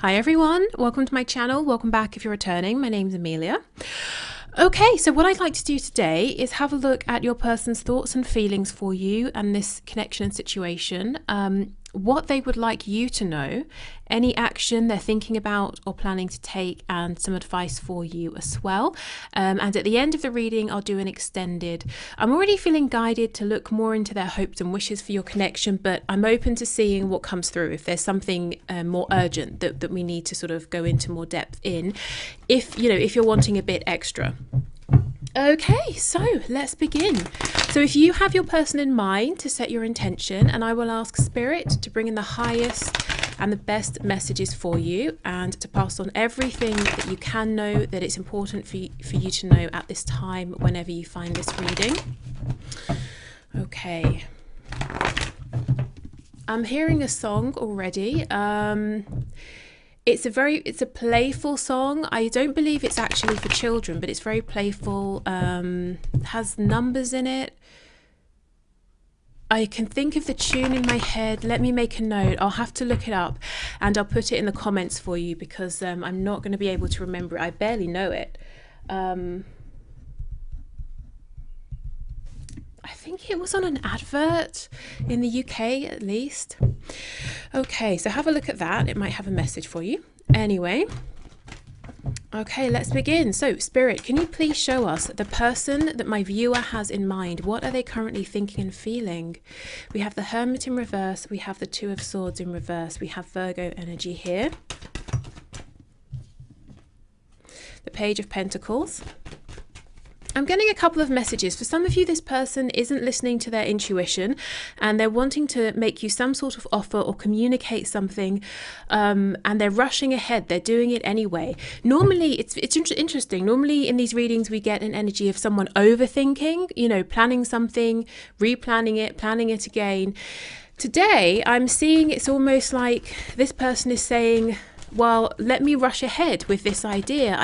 Hi everyone, welcome to my channel. Welcome back if you're returning. My name's Amelia. Okay, so what I'd like to do today is have a look at your person's thoughts and feelings for you and this connection and situation, what they would like you to know, any action they're thinking about or planning to take, and some advice for you as well. And at the end of the reading, I'll do an extended. I'm already feeling guided to look more into their hopes and wishes for your connection, but I'm open to seeing what comes through. If there's something more urgent that we need to sort of go into more depth in, if you're wanting a bit extra. Okay, so let's begin. So if you have your person in mind, to set your intention, and I will ask Spirit to bring in the highest and the best messages for you, and to pass on everything that you can know that it's important for you to know at this time whenever you find this reading. Okay. I'm hearing a song already. It's a playful song. I don't believe it's actually for children, but it's very playful. Has numbers in it. I can think of the tune in my head. Let me make a note. I'll have to look it up and I'll put it in the comments for you, because I'm not going to be able to remember it. I barely know it. I think it was on an advert in the UK at least. Okay, so have a look at that. It might have a message for you. Anyway, okay, let's begin. So, Spirit, can you please show us the person that my viewer has in mind? What are they currently thinking and feeling? We have the Hermit in reverse. We have the Two of Swords in reverse. We have Virgo energy here. The Page of Pentacles. I'm getting a couple of messages. For some of you, this person isn't listening to their intuition and they're wanting to make you some sort of offer or communicate something, and they're rushing ahead. They're doing it anyway. Normally, it's interesting. Normally in these readings, we get an energy of someone overthinking, planning something, replanning it, planning it again. Today, I'm seeing it's almost like this person is saying, well, let me rush ahead with this idea.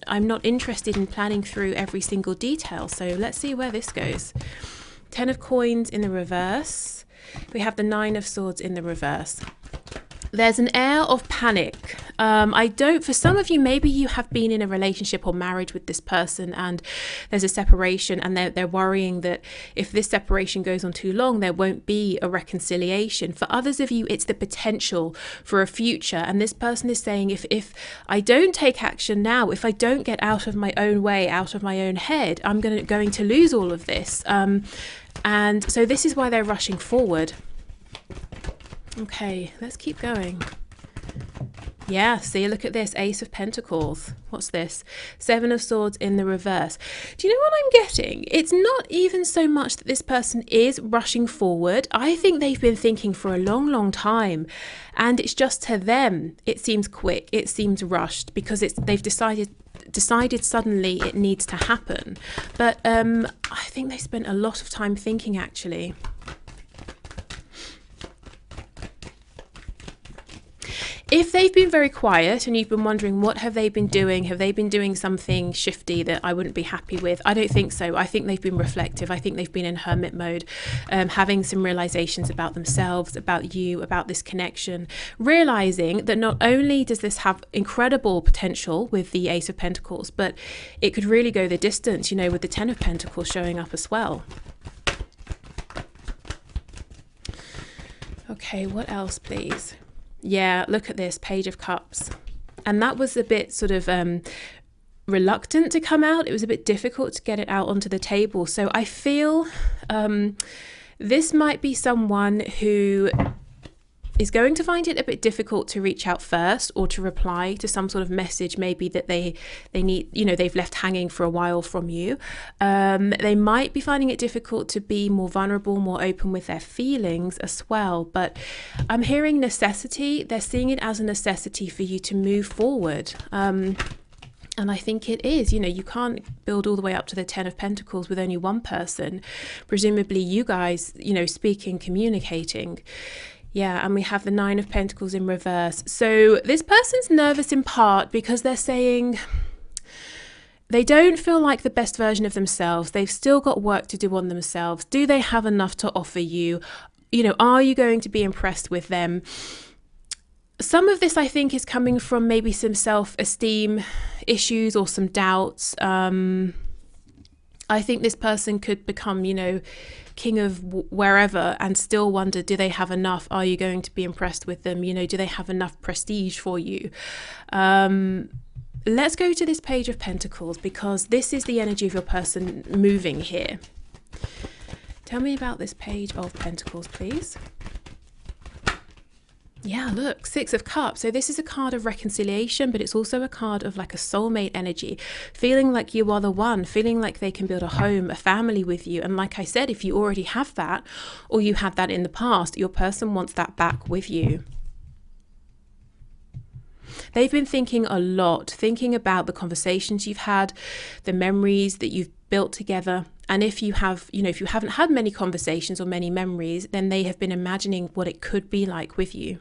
I'm not interested in planning through every single detail. So let's see where this goes. 10 of Coins in the reverse. We have the 9 of Swords in the reverse. There's an air of panic. For some of you, maybe you have been in a relationship or marriage with this person and there's a separation, and they're worrying that if this separation goes on too long, there won't be a reconciliation. For others of you, it's the potential for a future. And this person is saying, if I don't take action now, if I don't get out of my own way, out of my own head, I'm going to lose all of this. And so this is why they're rushing forward. Okay, let's keep going. Yeah, see, look at this, Ace of Pentacles. What's this? 7 of Swords in the reverse. Do you know what I'm getting? It's not even so much that this person is rushing forward. I think they've been thinking for a long, long time. And it's just to them, it seems quick, it seems rushed, because they've decided suddenly it needs to happen. But I think they spent a lot of time thinking, actually. If they've been very quiet and you've been wondering what have they been doing, have they been doing something shifty that I wouldn't be happy with? I don't think so. I think they've been reflective. I think they've been in hermit mode, having some realizations about themselves, about you, about this connection, realizing that not only does this have incredible potential with the Ace of Pentacles, but it could really go the distance, with the 10 of Pentacles showing up as well. Okay, what else, please? Yeah, look at this, Page of Cups. And that was a bit sort of reluctant to come out. It was a bit difficult to get it out onto the table. So I feel this might be someone who is going to find it a bit difficult to reach out first, or to reply to some sort of message maybe that they need, they've left hanging for a while from you. They might be finding it difficult to be more vulnerable, more open with their feelings as well. But I'm hearing necessity. They're seeing it as a necessity for you to move forward. And I think it is, you can't build all the way up to the 10 of Pentacles with only one person. Presumably you guys, speaking, communicating. Yeah, and we have the 9 of Pentacles in reverse. So this person's nervous in part because they're saying they don't feel like the best version of themselves. They've still got work to do on themselves. Do they have enough to offer you? Are you going to be impressed with them? Some of this, I think, is coming from maybe some self-esteem issues or some doubts. I think this person could become, king of wherever and still wonder, do they have enough? Are you going to be impressed with them? Do they have enough prestige for you? Let's go to this Page of Pentacles, because this is the energy of your person moving here. Tell me about this Page of Pentacles, please. Yeah, look, Six of Cups. So this is a card of reconciliation, but it's also a card of like a soulmate energy, feeling like you are the one, feeling like they can build a home, a family with you. And like I said, if you already have that, or you had that in the past, your person wants that back with you. They've been thinking a lot, thinking about the conversations you've had, the memories that you've built together. And if you have, if you haven't had many conversations or many memories, then they have been imagining what it could be like with you.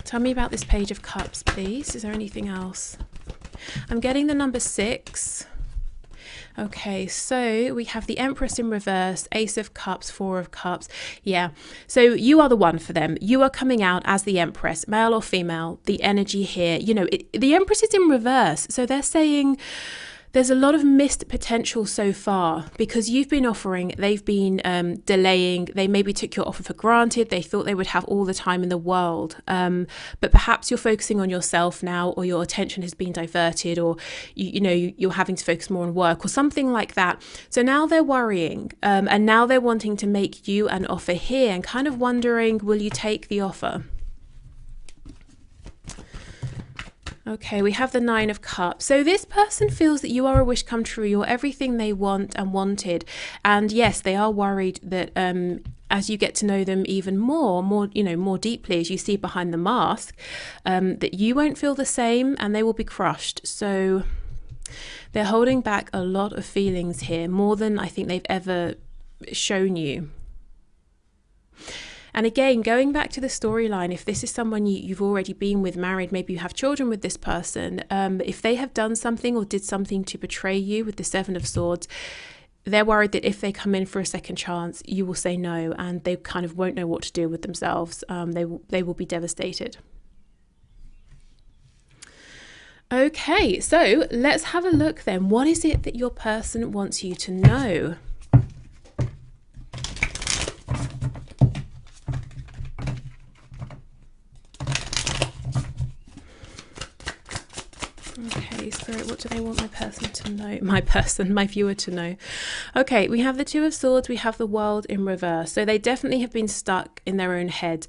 Tell me about this Page of Cups, please. Is there anything else? I'm getting the number 6. Okay, so we have the Empress in reverse, Ace of Cups, Four of Cups. Yeah, so you are the one for them. You are coming out as the Empress, male or female. The energy here, the Empress is in reverse. So they're saying there's a lot of missed potential so far, because you've been offering, they've been delaying, they maybe took your offer for granted, they thought they would have all the time in the world, but perhaps you're focusing on yourself now, or your attention has been diverted, or you're having to focus more on work or something like that. So now they're worrying, and now they're wanting to make you an offer here and kind of wondering, will you take the offer? Okay, we have the Nine of Cups. So this person feels that you are a wish come true. You're everything they want and wanted. And yes, they are worried that as you get to know them even more deeply, as you see behind the mask, that you won't feel the same and they will be crushed. So they're holding back a lot of feelings here, more than I think they've ever shown you. And again, going back to the storyline, if this is someone you've already been with, married, maybe you have children with this person, if they have done something or did something to betray you with the Seven of Swords, they're worried that if they come in for a second chance, you will say no, and they kind of won't know what to do with themselves. They will be devastated. Okay, so let's have a look then. What is it that your person wants you to know? Okay, Spirit, what do they want my person to know? My viewer to know. Okay, we have the Two of Swords, we have the World in reverse. So they definitely have been stuck in their own head.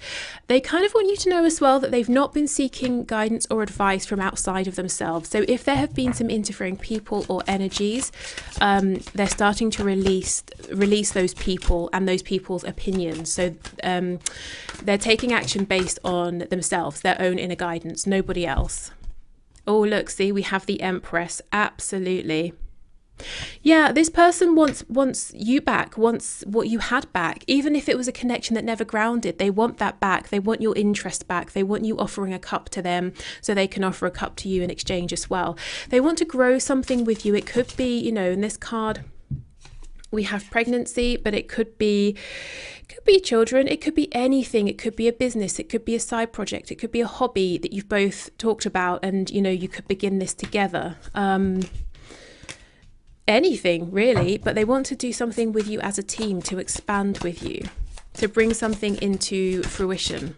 They kind of want you to know as well that they've not been seeking guidance or advice from outside of themselves. So if there have been some interfering people or energies, they're starting to release those people and those people's opinions. So they're taking action based on themselves, their own inner guidance, nobody else. Oh, look, see, we have the Empress. Absolutely. Yeah, this person wants you back, wants what you had back. Even if it was a connection that never grounded, they want that back. They want your interest back. They want you offering a cup to them so they can offer a cup to you in exchange as well. They want to grow something with you. It could be, in this card, we have pregnancy, but it could be children, it could be anything, it could be a business, it could be a side project, it could be a hobby that you've both talked about, and you could begin this together. Anything really, but they want to do something with you as a team, to expand with you, to bring something into fruition.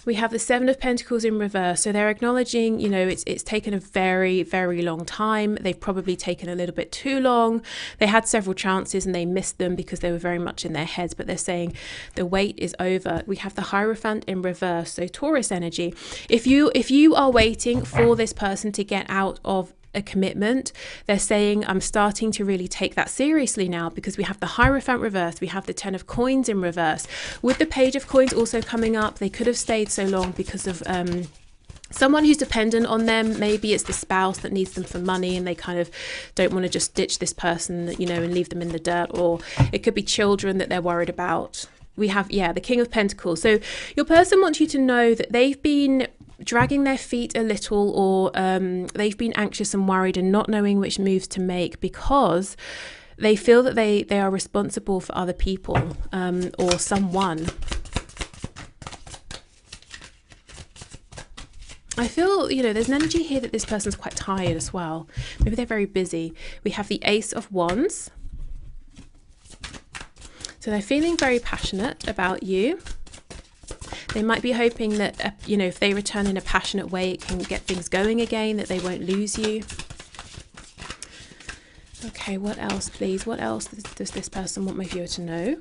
We have the Seven of Pentacles in reverse. So they're acknowledging, it's taken a very, very long time. They've probably taken a little bit too long. They had several chances and they missed them because they were very much in their heads, but they're saying the wait is over. We have the Hierophant in reverse. So Taurus energy. If you are waiting for this person to get out of a commitment, they're saying, I'm starting to really take that seriously now, because we have the Hierophant reverse, we have the Ten of Coins in reverse. With the Page of Coins also coming up, they could have stayed so long because of someone who's dependent on them. Maybe it's the spouse that needs them for money and they kind of don't want to just ditch this person, and leave them in the dirt. Or it could be children that they're worried about. We have, the King of Pentacles. So your person wants you to know that they've been dragging their feet a little, or they've been anxious and worried and not knowing which moves to make, because They feel that they are responsible for other people, or someone. I feel, you know, there's an energy here that this person's quite tired as well. Maybe they're very busy. We have the Ace of Wands. So they're feeling very passionate about you. They might be hoping that, you know, if they return in a passionate way, it can get things going again, that they won't lose you. Okay, what else, please? What else does this person want my viewer to know?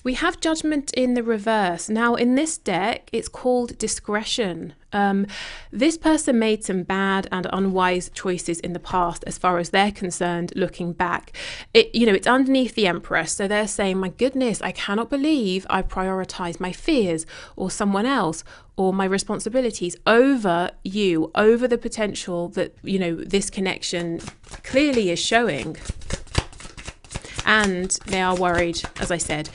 We have Judgment in the reverse. Now, in this deck, it's called Discretion. This person made some bad and unwise choices in the past, as far as they're concerned, looking back. You know, it's underneath the Empress. So they're saying, my goodness, I cannot believe I prioritized my fears or someone else or my responsibilities over you, over the potential that, you know, this connection clearly is showing. And they are worried, as I said,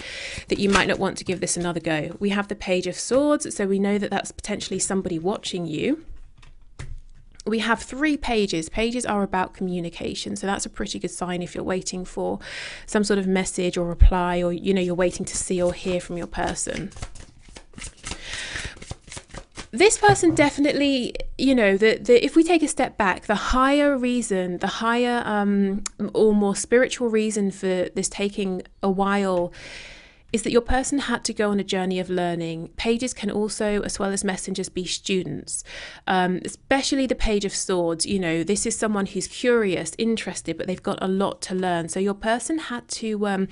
that you might not want to give this another go. We have the Page of Swords, so we know that that's potentially somebody watching you. We have 3 pages. Pages are about communication, so that's a pretty good sign if you're waiting for some sort of message or reply, or, you know, you're waiting to see or hear from your person. This person definitely, you know, if we take a step back, the higher reason, the higher or more spiritual reason for this taking a while is that your person had to go on a journey of learning. Pages can also, as well as messengers, be students, especially the Page of Swords. You know, this is someone who's curious, interested, but they've got a lot to learn. So your person had to...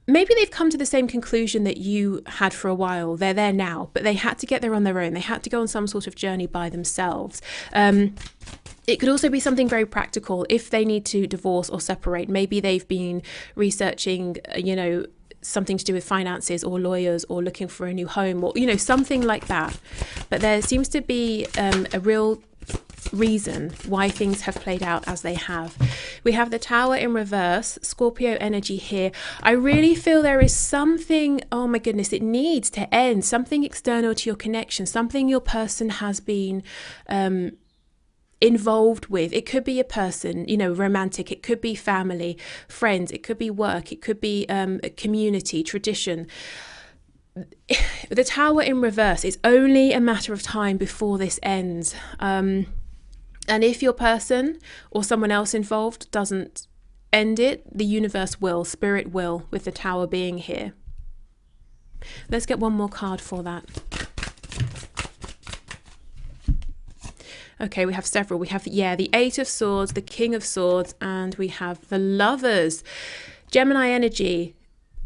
maybe they've come to the same conclusion that you had for a while. They're there now, but they had to get there on their own. They had to go on some sort of journey by themselves. It could also be something very practical. If they need to divorce or separate, maybe they've been researching, you know, something to do with finances or lawyers or looking for a new home, or, you know, something like that. But there seems to be a real reason why things have played out as they have. We have the Tower in reverse, Scorpio energy here. I really feel there is something, oh my goodness, it needs to end, something external to your connection, something your person has been involved with. It could be a person, you know, romantic, it could be family, friends, it could be work, it could be a community, tradition. The Tower in reverse, it's only a matter of time before this ends. And if your person or someone else involved doesn't end it, the universe will, spirit will, with the Tower being here. Let's get one more card for that. Okay, we have several. We have, yeah, the Eight of Swords, the King of Swords, and we have the Lovers. Gemini energy,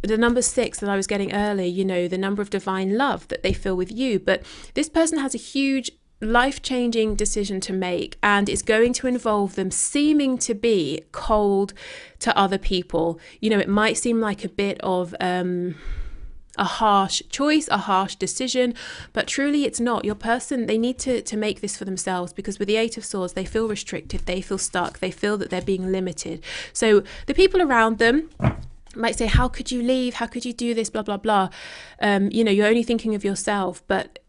the number 6 that I was getting earlier, you know, the number of divine love that they feel with you. But this person has a huge life-changing decision to make, and it's going to involve them seeming to be cold to other people. You know, it might seem like a bit of a harsh choice, a harsh decision, but truly it's not. Your person, they need to make this for themselves, because with the Eight of Swords, they feel restricted, they feel stuck, they feel that they're being limited. So the people around them might say, how could you leave? How could you do this? Blah, blah, blah. You know, you're only thinking of yourself, but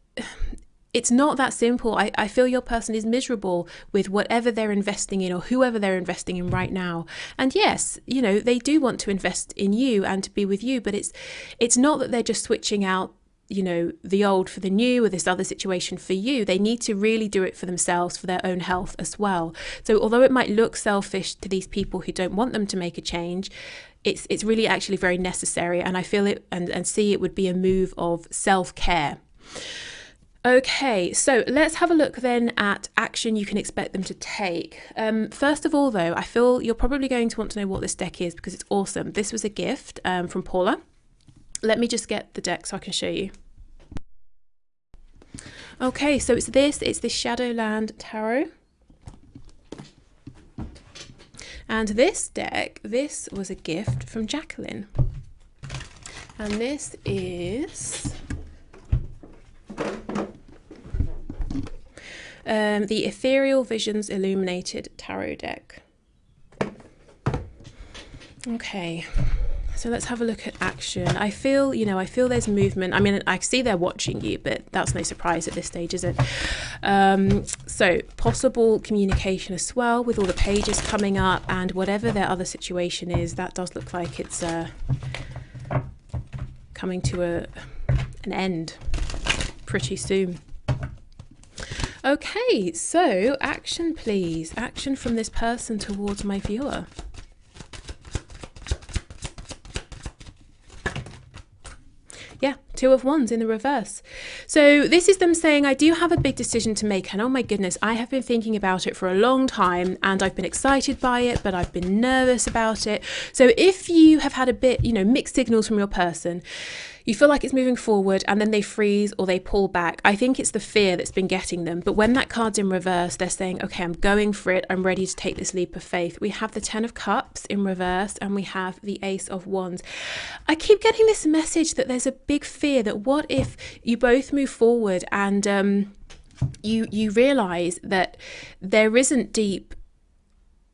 it's not that simple. I feel your person is miserable with whatever they're investing in or whoever they're investing in right now. And yes, you know, they do want to invest in you and to be with you, but it's not that they're just switching out, you know, the old for the new or this other situation for you. They need to really do it for themselves, for their own health as well. So although it might look selfish to these people who don't want them to make a change, it's really actually very necessary. And I feel it and see it would be a move of self-care. Okay, so let's have a look then at action you can expect them to take. First of all, though, I feel you're probably going to want to know what this deck is, because it's awesome. This was a gift from Paula. Let me just get the deck so I can show you. Okay, so it's the Shadowland Tarot. And this deck, this was a gift from Jacqueline. And this is the Ethereal Visions Illuminated Tarot deck. Okay, So let's have a look at action. I feel, I feel there's movement. I mean, I see they're watching you, but that's no surprise at this stage, is it? So possible communication as well, with all the pages coming up, and whatever their other situation is, that does look like it's coming to an end pretty soon. Okay, so action, please. Action from this person towards my viewer. Yeah, Two of Wands in the reverse. So this is them saying, I do have a big decision to make, and oh my goodness, I have been thinking about it for a long time, and I've been excited by it, but I've been nervous about it. So if you have had a bit, mixed signals from your person, you feel like it's moving forward and then they freeze or they pull back, I think it's the fear that's been getting them. But when that card's in reverse, they're saying, okay, I'm going for it. I'm ready to take this leap of faith. We have the 10 of Cups in reverse, and we have the Ace of Wands. I keep getting this message that there's a big fear that what if you both move forward and you realize that there isn't deep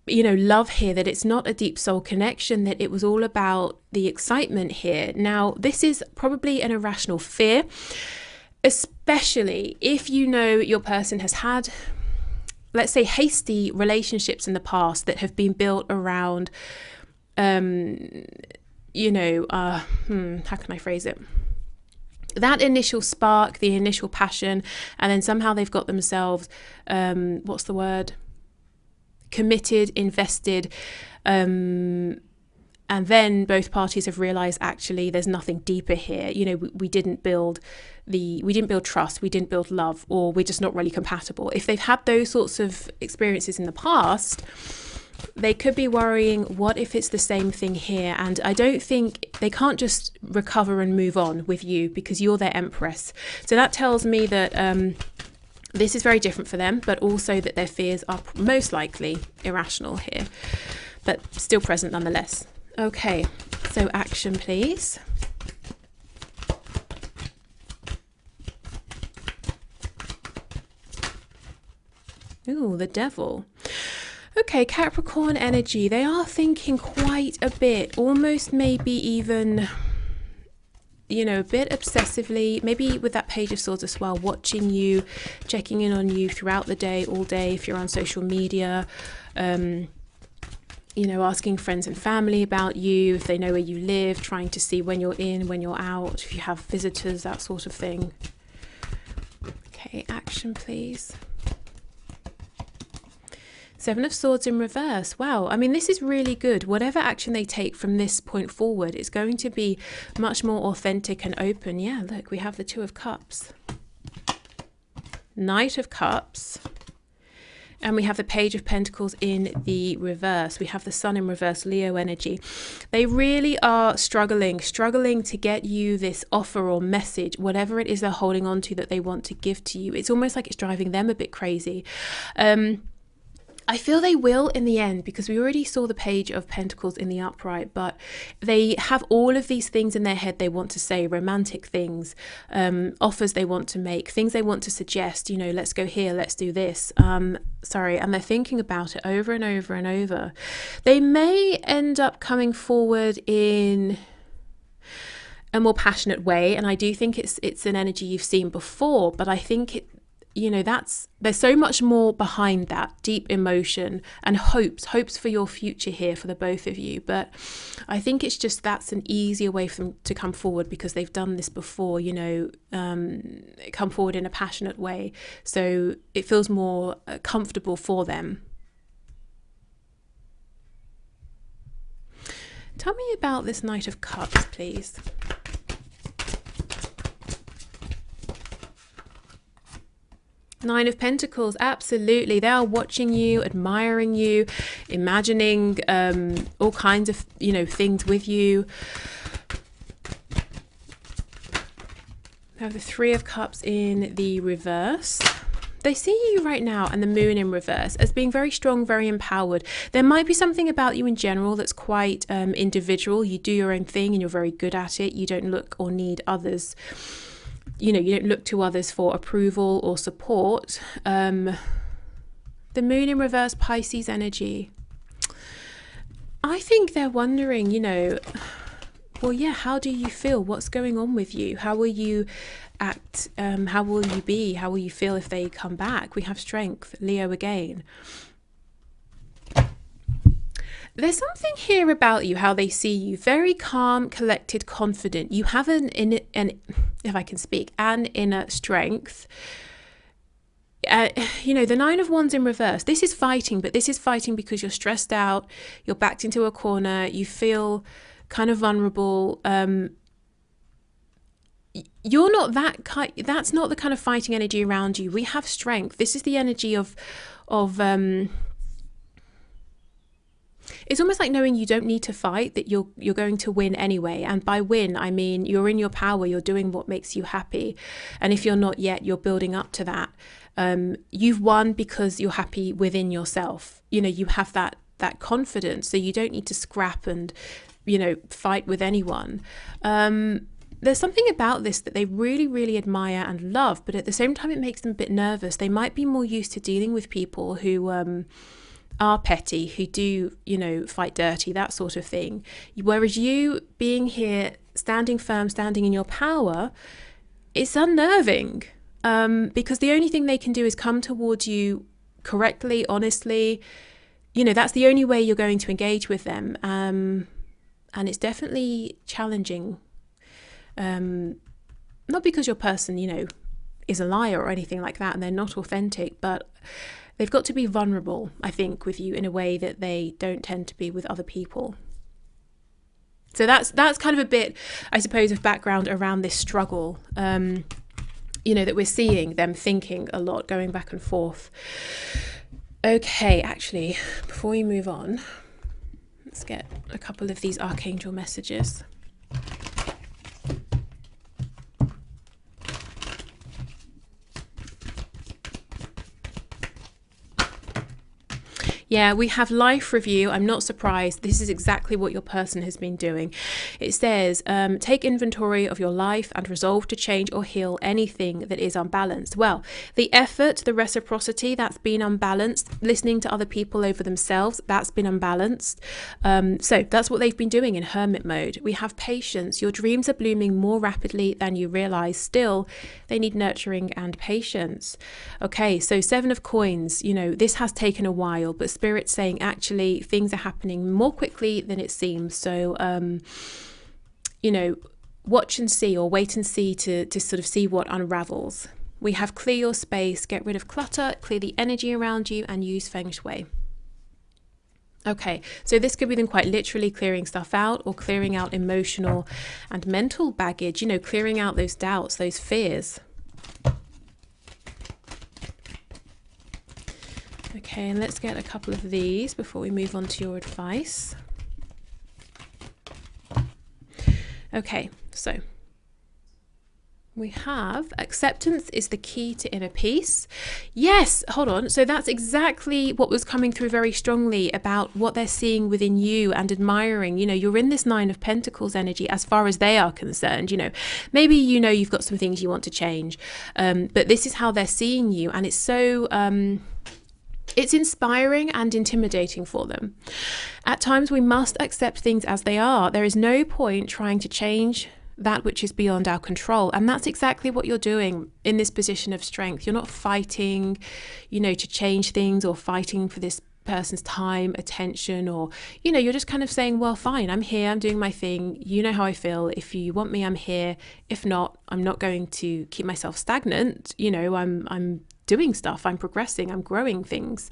love here, that it's not a deep soul connection, that it was all about the excitement here. Now, this is probably an irrational fear, especially if your person has had, let's say, hasty relationships in the past that have been built around, how can I phrase it? That initial spark, the initial passion, and then somehow they've got themselves, committed, invested, and then both parties have realized actually there's nothing deeper here. We didn't build trust, we didn't build love, or we're just not really compatible. If they've had those sorts of experiences in the past, they could be worrying, what if it's the same thing here? And I don't think they can't just recover and move on with you because you're their Empress. So that tells me that this is very different for them, but also that their fears are most likely irrational here, but still present nonetheless. Okay, so action, please. Ooh, the Devil. Okay, Capricorn energy. They are thinking quite a bit, almost maybe even, a bit obsessively, maybe with that Page of Swords as well, watching you, checking in on you throughout the day, all day, if you're on social media, asking friends and family about you, if they know where you live, trying to see when you're in, when you're out, if you have visitors, that sort of thing. Okay, action, please. Seven of Swords in reverse. Wow. I mean, this is really good. Whatever action they take from this point forward, it's going to be much more authentic and open. Yeah, look, we have the Two of Cups. Knight of Cups. And we have the Page of Pentacles in the reverse. We have the Sun in reverse, Leo energy. They really are struggling to get you this offer or message, whatever it is they're holding on to that they want to give to you. It's almost like it's driving them a bit crazy. I feel they will in the end, because we already saw the Page of Pentacles in the upright, but they have all of these things in their head they want to say, romantic things, offers they want to make, things they want to suggest, let's go here, let's do this. And they're thinking about it over and over and over. They may end up coming forward in a more passionate way, and I do think it's an energy you've seen before, but I think there's so much more behind that, deep emotion and hopes for your future here for the both of you. But I think it's just that's an easier way for them to come forward because they've done this before, come forward in a passionate way. So it feels more comfortable for them. Tell me about this Knight of Cups, please. Nine of Pentacles, absolutely. They are watching you, admiring you, imagining all kinds of, things with you. We have the Three of Cups in the reverse. They see you right now, and the Moon in reverse, as being very strong, very empowered. There might be something about you in general that's quite individual. You do your own thing and you're very good at it. You don't look or need others. You don't look to others for approval or support. The Moon in reverse, Pisces energy. I think they're wondering, well, yeah, how do you feel? What's going on with you? How will you act? How will you be? How will you feel if they come back? We have Strength, Leo again. There's something here about you, how they see you. Very calm, collected, confident. You have if I can speak, an inner strength. You know, the Nine of Wands in reverse. This is fighting, but this is fighting because you're stressed out. You're backed into a corner. You feel kind of vulnerable. You're not that kind. That's not the kind of fighting energy around you. We have Strength. This is the energy of it's almost like knowing you don't need to fight, that you're going to win anyway. And by win, I mean you're in your power, you're doing what makes you happy. And if you're not yet, you're building up to that. You've won because you're happy within yourself. You know, you have that confidence, so you don't need to scrap and, you know, fight with anyone. There's something about this that they really, really admire and love, but at the same time, it makes them a bit nervous. They might be more used to dealing with people who are petty, who do, you know, fight dirty, that sort of thing. Whereas you being here, standing firm, standing in your power, it's unnerving, because the only thing they can do is come towards you correctly, honestly. You know, that's the only way you're going to engage with them. And it's definitely challenging. Not because your person, you know, is a liar or anything like that, and they're not authentic, but they've got to be vulnerable, I think, with you in a way that they don't tend to be with other people. So that's kind of a bit, I suppose, of background around this struggle, you know, that we're seeing them thinking a lot, going back and forth. Okay, actually, before we move on, let's get a couple of these archangel messages. Yeah, we have life review. I'm not surprised. This is exactly what your person has been doing. It says, take inventory of your life and resolve to change or heal anything that is unbalanced. Well, the effort, the reciprocity, that's been unbalanced. Listening to other people over themselves, that's been unbalanced. So that's what they've been doing in hermit mode. We have patience. Your dreams are blooming more rapidly than you realize. Still, they need nurturing and patience. Okay, so 7 of Coins, you know, this has taken a while, but Spirit's saying actually things are happening more quickly than it seems. So, you know, watch and see, or wait and see to sort of see what unravels. We have clear your space, get rid of clutter, clear the energy around you, and use Feng Shui. Okay, so this could be them quite literally clearing stuff out, or clearing out emotional and mental baggage, you know, clearing out those doubts, those fears. Okay, and let's get a couple of these before we move on to your advice. Okay, so we have acceptance is the key to inner peace. Yes, hold on. So that's exactly what was coming through very strongly about what they're seeing within you and admiring. You know, you're in this 9 of Pentacles energy as far as they are concerned. You know, maybe, you know, you've got some things you want to change, but this is how they're seeing you. And it's so... it's inspiring and intimidating for them. At times, we must accept things as they are. There is no point trying to change that which is beyond our control. And that's exactly what you're doing in this position of strength. You're not fighting, you know, to change things, or fighting for this person's time, attention, or, you know, you're just kind of saying, well, fine, I'm here, I'm doing my thing. You know how I feel. If you want me, I'm here. If not, I'm not going to keep myself stagnant. You know, I'm doing stuff, I'm progressing, I'm growing things.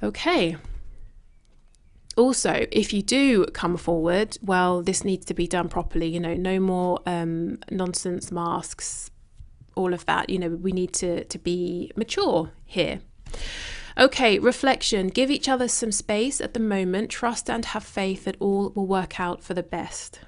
Okay. Also, if you do come forward, well, this needs to be done properly. You know, no more nonsense masks, all of that. You know, we need to be mature here. Okay, reflection. Give each other some space at the moment. Trust and have faith that all will work out for the best.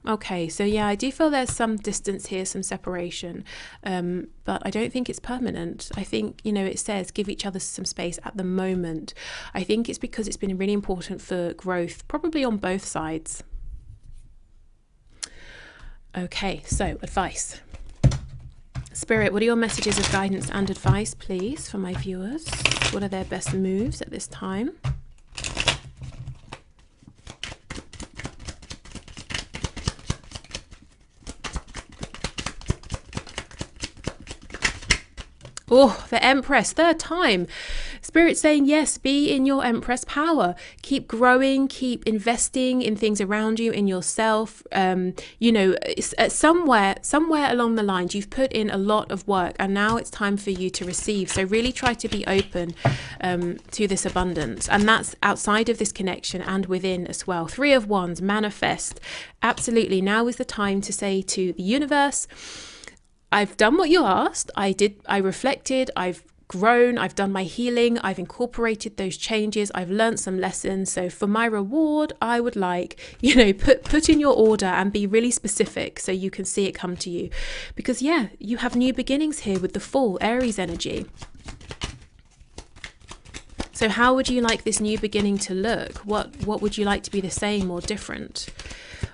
Okay, so yeah, I do feel there's some distance here, some separation, but I don't think it's permanent. I think, you know, it says give each other some space at the moment. I think it's because it's been really important for growth, probably on both sides. Okay, so advice. Spirit, what are your messages of guidance and advice, please, for my viewers? What are their best moves at this time? Oh, the Empress, third time. Spirit saying, yes, be in your Empress power. Keep growing, keep investing in things around you, in yourself. You know, somewhere along the lines, you've put in a lot of work and now it's time for you to receive. So really try to be open to this abundance. And that's outside of this connection and within as well. 3 of Wands, manifest. Absolutely. Now is the time to say to the universe, I've done what you asked. I reflected, I've grown, I've done my healing, I've incorporated those changes, I've learned some lessons. So for my reward, I would like, you know, put in your order and be really specific so you can see it come to you. Because yeah, you have new beginnings here with the full Aries energy. So how would you like this new beginning to look? What would you like to be the same or different?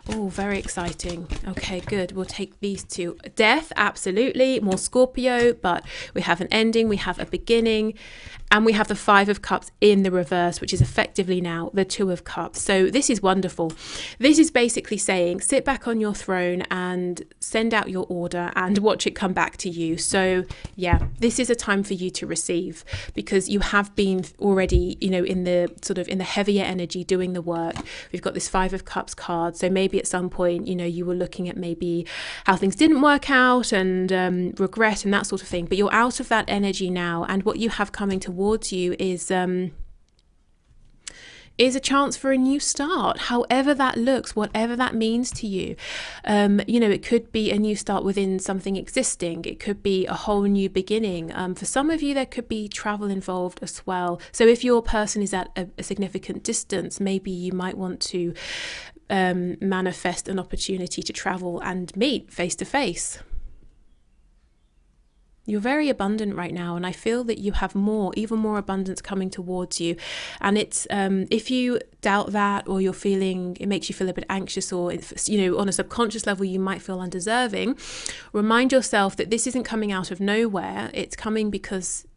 Oh, very exciting. Okay, good. We'll take these two. Death, absolutely. More Scorpio, but we have an ending, we have a beginning, and we have the 5 of Cups in the reverse, which is effectively now the 2 of Cups. So this is wonderful. This is basically saying, sit back on your throne and send out your order and watch it come back to you. So yeah, this is a time for you to receive, because you have been already, you know, in the sort of in the heavier energy doing the work. We've got this 5 of Cups card. So maybe at some point, you know, you were looking at maybe how things didn't work out and regret and that sort of thing, but you're out of that energy now, and what you have coming towards you is a chance for a new start, however that looks, whatever that means to you. You know, it could be a new start within something existing. It could be a whole new beginning. For some of you, there could be travel involved as well. So if your person is at a significant distance, maybe you might want to manifest an opportunity to travel and meet face to face. You're very abundant right now, and I feel that you have more, even more abundance coming towards you. And it's if you doubt that, or you're feeling, it makes you feel a bit anxious, or if, you know, on a subconscious level you might feel undeserving, remind yourself that this isn't coming out of nowhere. It's coming because,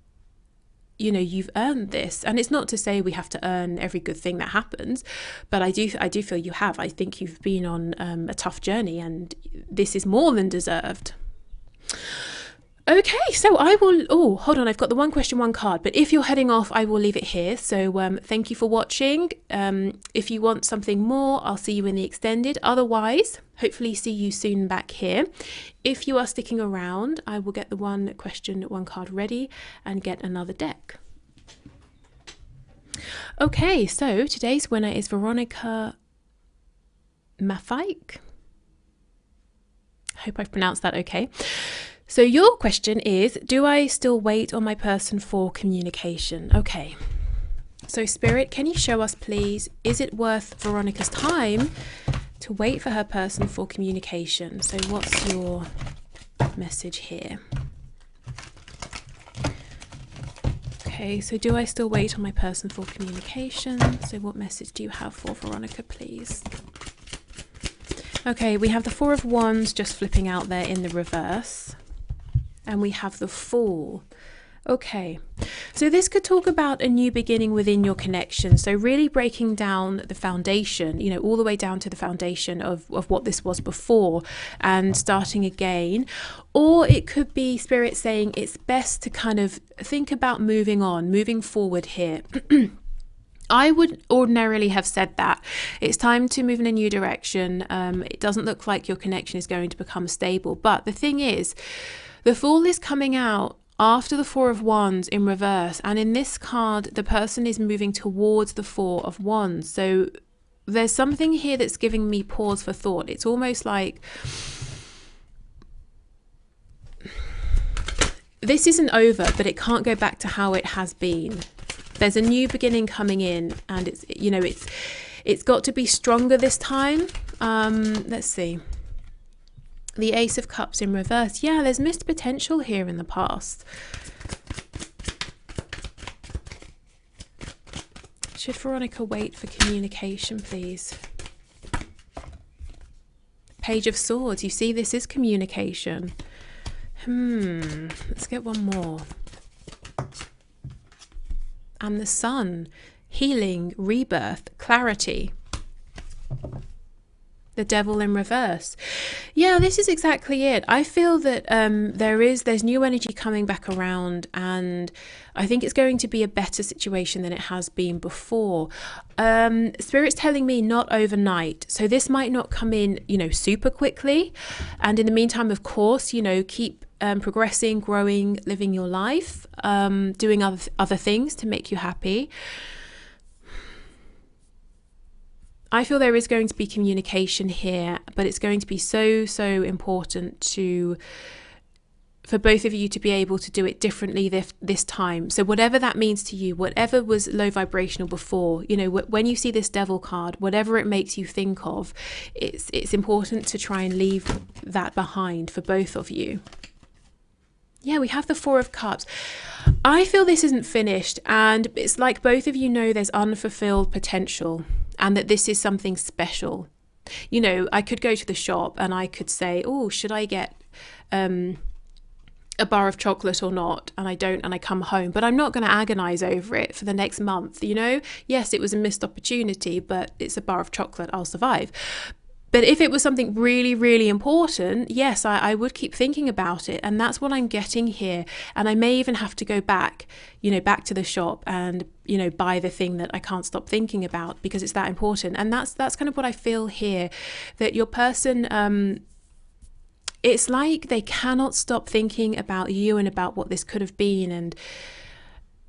you know, you've earned this. And it's not to say we have to earn every good thing that happens, but I do feel you have. I think you've been on a tough journey, and this is more than deserved. Okay, so I will, oh, hold on, I've got the one question, one card, but if you're heading off, I will leave it here. So thank you for watching. If you want something more, I'll see you in the extended. Otherwise, hopefully see you soon back here. If you are sticking around, I will get the one question, one card ready and get another deck. Okay, so today's winner is Veronica Mafaik. I hope I've pronounced that okay. So your question is, do I still wait on my person for communication? Okay. So Spirit, can you show us, please, is it worth Veronica's time to wait for her person for communication? So what's your message here? Okay, so do I still wait on my person for communication? So what message do you have for Veronica, please? Okay, we have the 4 of Wands just flipping out there in the reverse. And we have the Fool. Okay, so this could talk about a new beginning within your connection. So really breaking down the foundation, you know, all the way down to the foundation of what this was before and starting again. Or it could be Spirit saying it's best to kind of think about moving on, moving forward here. I would ordinarily have said that it's time to move in a new direction. It doesn't look like your connection is going to become stable. But the thing is, the Fool is coming out after the 4 of Wands in reverse. And in this card, the person is moving towards the 4 of Wands. So there's something here that's giving me pause for thought. It's almost like this isn't over, but it can't go back to how it has been. There's a new beginning coming in, and it's, you know, it's got to be stronger this time. Let's see. The Ace of Cups in reverse. Yeah, there's missed potential here in the past. Should Veronica wait for communication, please? Page of Swords. You see, this is communication. Let's get one more. And the Sun. Healing, rebirth, clarity. The Devil in reverse. Yeah, this is exactly it. I feel that there's new energy coming back around, and I think it's going to be a better situation than it has been before. Spirit's telling me not overnight, so this might not come in, super quickly. And in the meantime, of course, keep progressing, growing, living your life, doing other things to make you happy. I feel there is going to be communication here, but it's going to be so important for both of you to be able to do it differently this time. So whatever that means to you, whatever was low vibrational before, when you see this Devil card, whatever it makes you think of, it's important to try and leave that behind for both of you. Yeah, we have the Four of Cups. I feel this isn't finished, and it's like both of you know there's unfulfilled potential, and that this is something special. I could go to the shop and I could say, oh, should I get a bar of chocolate or not? And I don't, and I come home, but I'm not going to agonize over it for the next month. Yes, it was a missed opportunity, but it's a bar of chocolate, I'll survive. But if it was something really, really important, yes, I would keep thinking about it. And that's what I'm getting here. And I may even have to go back, back to the shop and, buy the thing that I can't stop thinking about because it's that important. And that's kind of what I feel here, that your person, it's like they cannot stop thinking about you and about what this could have been.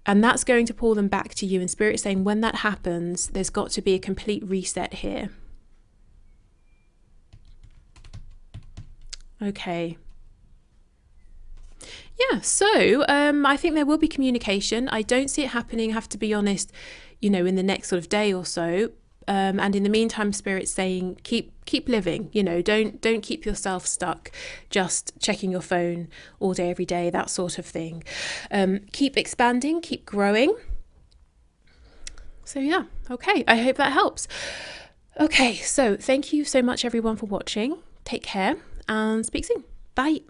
And that's going to pull them back to you. And Spirit is saying when that happens, there's got to be a complete reset here. Okay. Yeah, so I think there will be communication. I don't see it happening, I have to be honest, in the next sort of day or so. And in the meantime, Spirit's saying keep living, don't keep yourself stuck just checking your phone all day, every day, that sort of thing. Keep expanding, keep growing. So yeah, okay, I hope that helps. Okay, so thank you so much everyone for watching. Take care and speak soon. Bye.